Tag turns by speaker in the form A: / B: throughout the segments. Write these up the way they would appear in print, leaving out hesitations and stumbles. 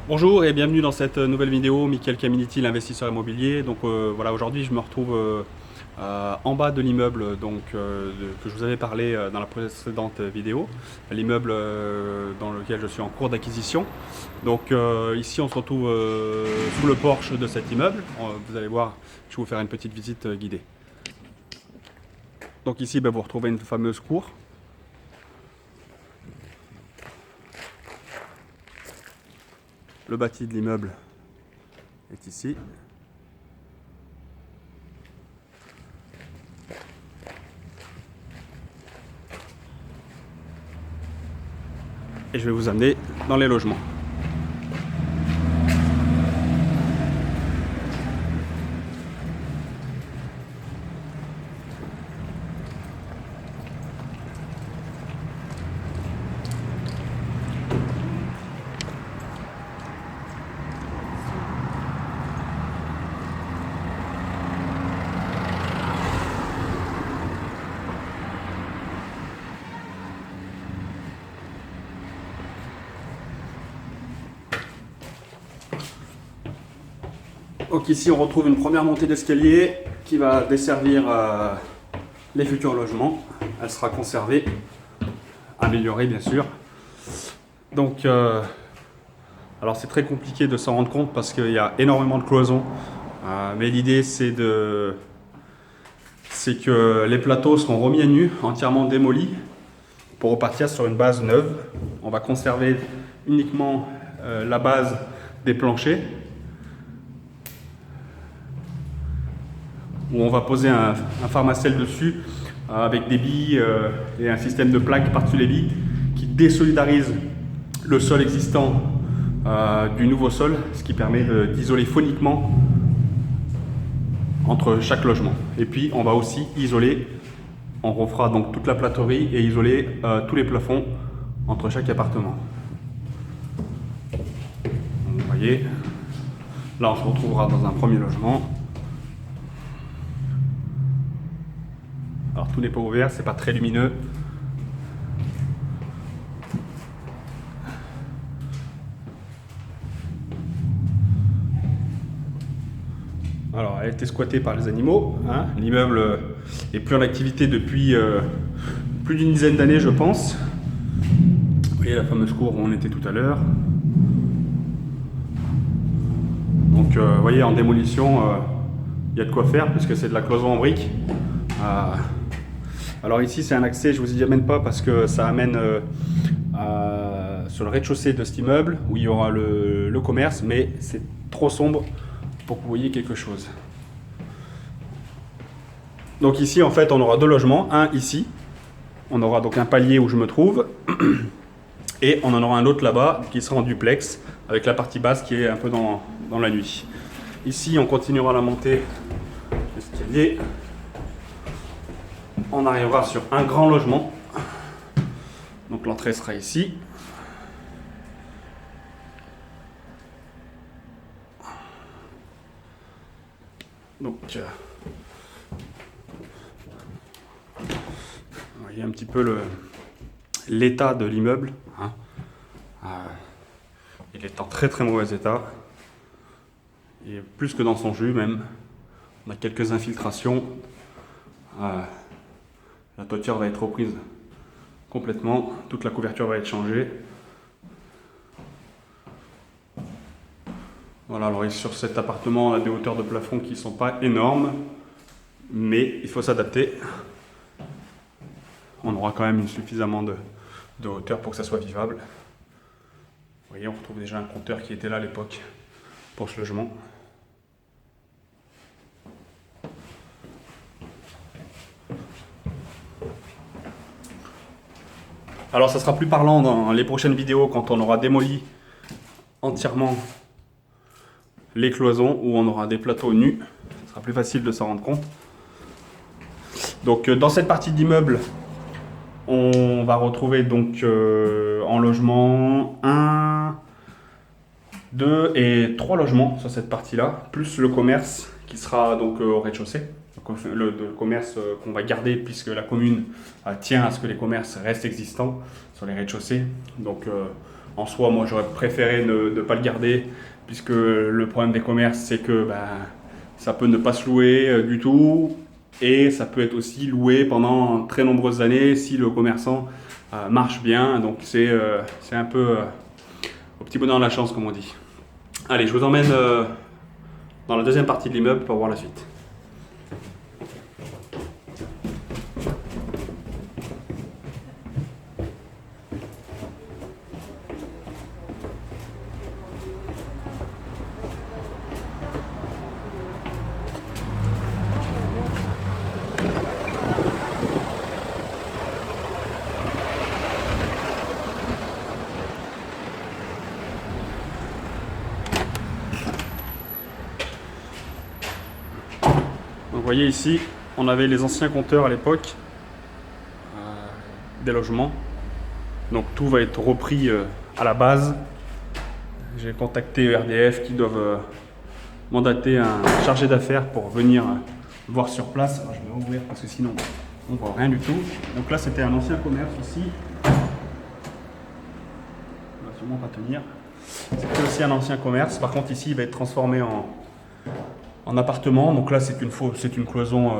A: Bonjour et bienvenue dans cette nouvelle vidéo, Mickaël Caminiti, l'investisseur immobilier. Donc voilà, aujourd'hui je me retrouve en bas de l'immeuble que je vous avais parlé dans la précédente vidéo, l'immeuble dans lequel je suis en cours d'acquisition. Donc ici on se retrouve sous le porche de cet immeuble. Vous allez voir, je vais vous faire une petite visite guidée. Donc ici vous retrouvez une fameuse cour. Le bâti de l'immeuble est ici. Et je vais vous amener dans les logements. Donc ici on retrouve une première montée d'escalier qui va desservir les futurs logements. Elle sera conservée, améliorée bien sûr. Donc alors c'est très compliqué de s'en rendre compte parce qu'il y a énormément de cloisons. Mais l'idée c'est que les plateaux seront remis à nu, entièrement démolis, pour repartir sur une base neuve. On va conserver uniquement la base des planchers, où on va poser un pharmacèle dessus avec des billes et un système de plaques par-dessus les billes qui désolidarise le sol existant du nouveau sol, ce qui permet d'isoler phoniquement entre chaque logement. Et puis on va aussi isoler, on refera donc toute la plâtrerie et isoler tous les plafonds entre chaque appartement. Donc, vous voyez, là on se retrouvera dans un premier logement. Alors tout n'est pas ouvert, c'est pas très lumineux. Alors elle a été squattée par les animaux, hein. L'immeuble est plus en activité depuis plus d'une dizaine d'années je pense. Vous voyez la fameuse cour où on était tout à l'heure. Donc vous voyez en démolition, il y a de quoi faire puisque c'est de la cloison en briques. Alors ici c'est un accès, je vous y amène pas parce que ça amène sur le rez-de-chaussée de cet immeuble où il y aura le commerce, mais c'est trop sombre pour que vous voyez quelque chose. Donc ici en fait on aura deux logements, un ici, on aura donc un palier où je me trouve, et on en aura un autre là-bas qui sera en duplex avec la partie basse qui est un peu dans la nuit. Ici on continuera la montée de l'escalier. On arrivera sur un grand logement. Donc l'entrée sera ici. Donc vous voyez un petit peu l'état de l'immeuble. Hein. Il est en très très mauvais état. Et plus que dans son jus même. On a quelques infiltrations. La toiture va être reprise complètement, toute la couverture va être changée. Voilà, alors sur cet appartement, on a des hauteurs de plafond qui ne sont pas énormes, mais il faut s'adapter. On aura quand même suffisamment de hauteur pour que ça soit vivable. Vous voyez, on retrouve déjà un compteur qui était là à l'époque pour ce logement. Alors ça sera plus parlant dans les prochaines vidéos quand on aura démoli entièrement les cloisons, où on aura des plateaux nus. Ce sera plus facile de s'en rendre compte. Donc dans cette partie d'immeuble, on va retrouver donc en logement 1, 2 et 3 logements sur cette partie-là, plus le commerce qui sera donc au rez-de-chaussée. Le commerce qu'on va garder puisque la commune tient à ce que les commerces restent existants sur les rez-de-chaussée. Donc En soi, moi j'aurais préféré ne pas le garder, puisque le problème des commerces, c'est que ça peut ne pas se louer du tout, et ça peut être aussi loué pendant très nombreuses années si le commerçant marche bien. Donc c'est un peu au petit bonheur de la chance, comme on dit. Allez, je vous emmène dans la deuxième partie de l'immeuble pour voir la suite. Donc, vous voyez ici, on avait les anciens compteurs à l'époque des logements. Donc tout va être repris à la base. J'ai contacté RDF qui doivent mandater un chargé d'affaires pour venir voir sur place. Alors, je vais ouvrir parce que sinon on ne voit rien du tout. Donc là c'était un ancien commerce ici. On va sûrement pas tenir. C'était aussi un ancien commerce. Par contre ici il va être transformé en appartement. Donc là c'est une cloison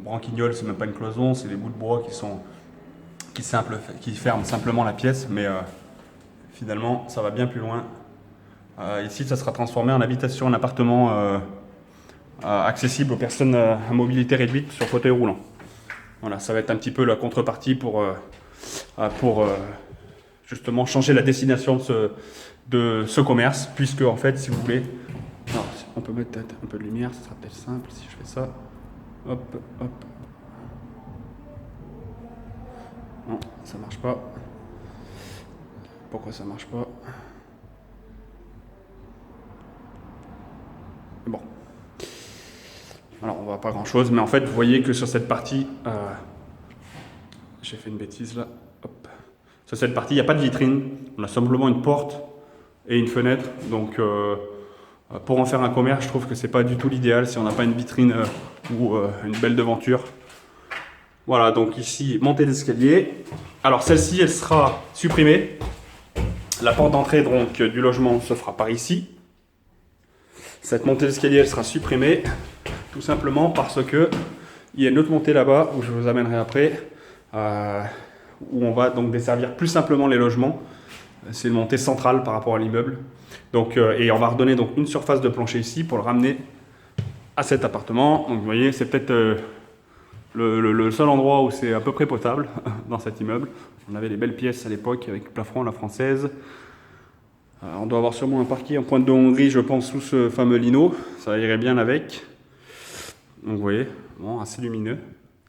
A: branquignole, c'est même pas une cloison, c'est des bouts de bois qui ferment simplement la pièce, mais finalement ça va bien plus loin. Ici ça sera transformé en habitation, en appartement accessible aux personnes à mobilité réduite sur fauteuil roulant. Voilà, ça va être un petit peu la contrepartie pour justement changer la destination de ce commerce, puisque en fait si vous voulez, alors, on peut mettre un peu de lumière, ça sera peut-être simple si je fais ça. Hop, hop. Non, ça marche pas. Pourquoi ça marche pas? Bon. Alors, on voit pas grand chose, mais en fait, vous voyez que sur cette partie, j'ai fait une bêtise là. Hop. Sur cette partie, il n'y a pas de vitrine. On a simplement une porte et une fenêtre. Donc, pour en faire un commerce, je trouve que c'est pas du tout l'idéal si on n'a pas une vitrine ou une belle devanture. Voilà, donc ici, montée d'escalier. Alors celle-ci, elle sera supprimée. La porte d'entrée donc du logement se fera par ici. Cette montée d'escalier, elle sera supprimée, tout simplement parce que il y a une autre montée là-bas, où je vous amènerai après, où on va donc desservir plus simplement les logements. C'est une montée centrale par rapport à l'immeuble. Donc, et on va redonner donc une surface de plancher ici pour le ramener à cet appartement. Donc vous voyez, c'est peut-être le seul endroit où c'est à peu près potable dans cet immeuble. On avait des belles pièces à l'époque avec plafond à la française. On doit avoir sûrement un parquet en pointe de Hongrie, je pense, sous ce fameux lino. Ça irait bien avec. Donc vous voyez, bon, assez lumineux,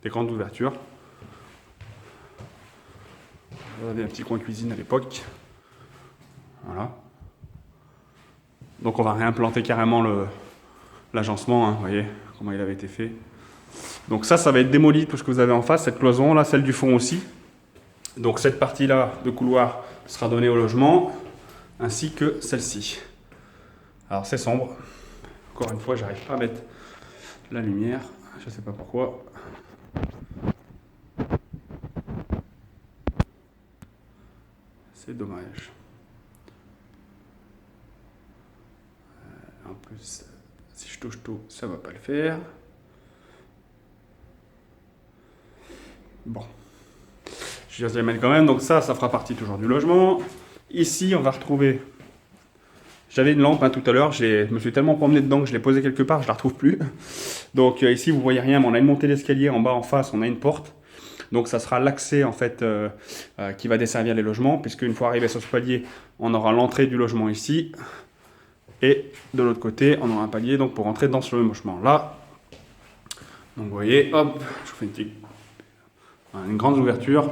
A: des grandes ouvertures. On avait un petit coin cuisine à l'époque. Voilà. Donc on va réimplanter carrément l'agencement, hein, vous voyez comment il avait été fait. Donc ça va être démoli, tout ce que vous avez en face, cette cloison là, celle du fond aussi. Donc cette partie-là de couloir sera donnée au logement, ainsi que celle-ci. Alors c'est sombre. Encore une fois, j'arrive pas à mettre la lumière, je sais pas pourquoi. C'est dommage. En plus, si je touche tout, ça va pas le faire. Bon. Je les amène quand même, donc ça fera partie toujours du logement. Ici, on va retrouver... J'avais une lampe tout à l'heure, je me suis tellement promené dedans que je l'ai posée quelque part, je la retrouve plus. Donc ici, vous voyez rien, mais on a une montée d'escalier en bas, en face, on a une porte. Donc ça sera l'accès en fait qui va desservir les logements, puisque une fois arrivé sur ce palier, on aura l'entrée du logement ici. Et de l'autre côté, on aura un palier donc, pour entrer dans ce logement là. Donc vous voyez, hop, je vous fais une grande ouverture.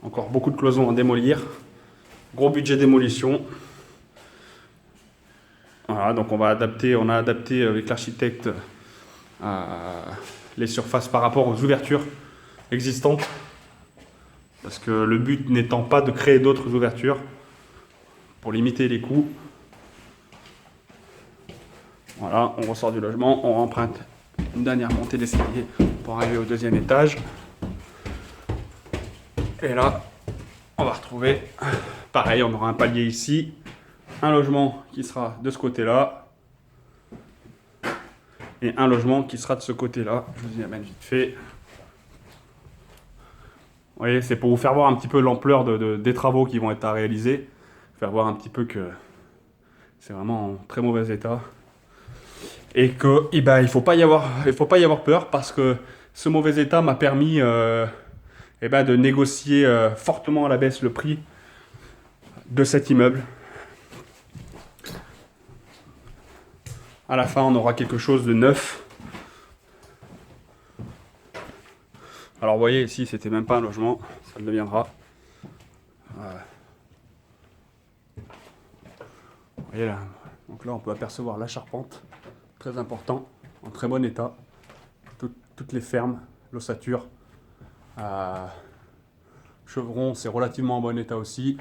A: Encore beaucoup de cloisons à démolir. Gros budget démolition. Voilà, donc on a adapté avec l'architecte les surfaces par rapport aux ouvertures existantes. Parce que le but n'étant pas de créer d'autres ouvertures pour limiter les coûts. Voilà, on ressort du logement, on emprunte une dernière montée d'escalier pour arriver au deuxième étage. Et là, on va retrouver retrouver, pareil, on aura un palier ici, un logement qui sera de ce côté-là, et un logement qui sera de ce côté-là. Je vous y amène vite fait. Vous voyez, c'est pour vous faire voir un petit peu l'ampleur des travaux qui vont être à réaliser, faire voir un petit peu que c'est vraiment en très mauvais état. Et que, eh ben, il faut pas y avoir peur, parce que ce mauvais état m'a permis de négocier fortement à la baisse le prix de cet immeuble. À la fin, on aura quelque chose de neuf. Alors, vous voyez, ici, c'était même pas un logement, ça le deviendra. Voilà. Vous voyez là, donc là, on peut apercevoir la charpente, très important, en très bon état. Toutes les fermes, l'ossature. Chevron, c'est relativement en bon état aussi.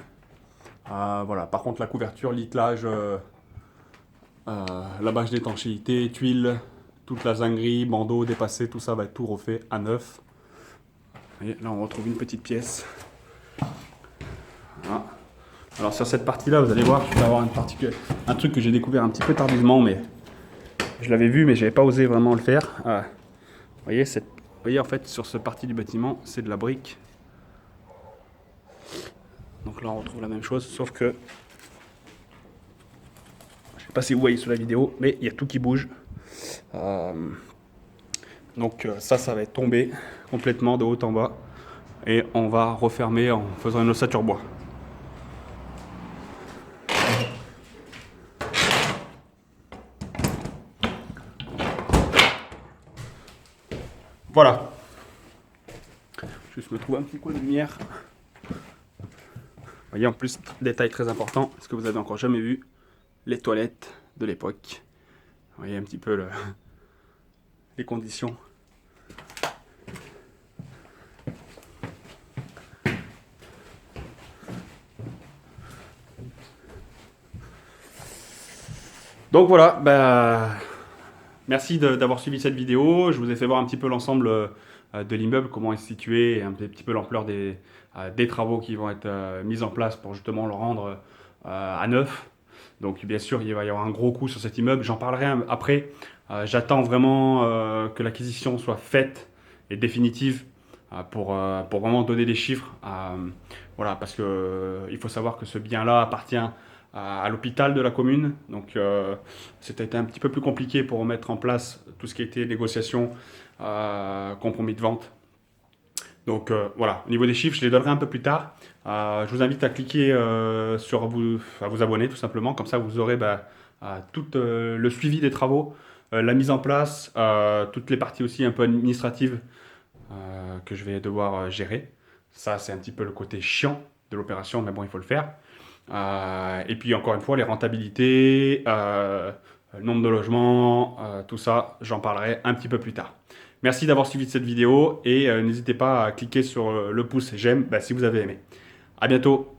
A: Voilà. Par contre, la couverture, l'itlage, la bâche d'étanchéité, tuiles, toute la zinguerie, bandeau dépassé, tout ça va être tout refait à neuf. Vous voyez, là, on retrouve une petite pièce. Voilà. Alors sur cette partie-là, vous allez voir, je vais avoir un truc que j'ai découvert un petit peu tardivement, mais je l'avais vu, mais j'avais pas osé vraiment le faire. Vous voyez, en fait, sur cette partie du bâtiment, c'est de la brique. Donc là, on retrouve la même chose, sauf que je sais pas si vous voyez sur la vidéo, mais il y a tout qui bouge. Donc ça va être tombé complètement de haut en bas, et on va refermer en faisant une ossature bois. Voilà. Juste me trouver un petit coin de lumière. Vous voyez, en plus, détail très important, ce que vous avez encore jamais vu, les toilettes de l'époque. Vous voyez un petit peu les conditions. Donc voilà, merci d'avoir suivi cette vidéo. Je vous ai fait voir un petit peu l'ensemble de l'immeuble, comment il est situé, et un petit peu l'ampleur des travaux qui vont être mis en place pour justement le rendre à neuf. Donc bien sûr, il va y avoir un gros coût sur cet immeuble. J'en parlerai après. J'attends vraiment que l'acquisition soit faite et définitive pour vraiment donner des chiffres. Voilà, parce que il faut savoir que ce bien-là appartient à l'hôpital de la commune. Donc c'était un petit peu plus compliqué pour mettre en place tout ce qui était négociation, compromis de vente. Donc voilà, au niveau des chiffres, je les donnerai un peu plus tard. Je vous invite à cliquer à vous abonner tout simplement, comme ça vous aurez tout le suivi des travaux, la mise en place, toutes les parties aussi un peu administratives que je vais devoir gérer. Ça, c'est un petit peu le côté chiant de l'opération, mais bon, il faut le faire. Et puis encore une fois, les rentabilités, le nombre de logements, tout ça, j'en parlerai un petit peu plus tard. Merci d'avoir suivi cette vidéo, et n'hésitez pas à cliquer sur le pouce j'aime si vous avez aimé. À bientôt.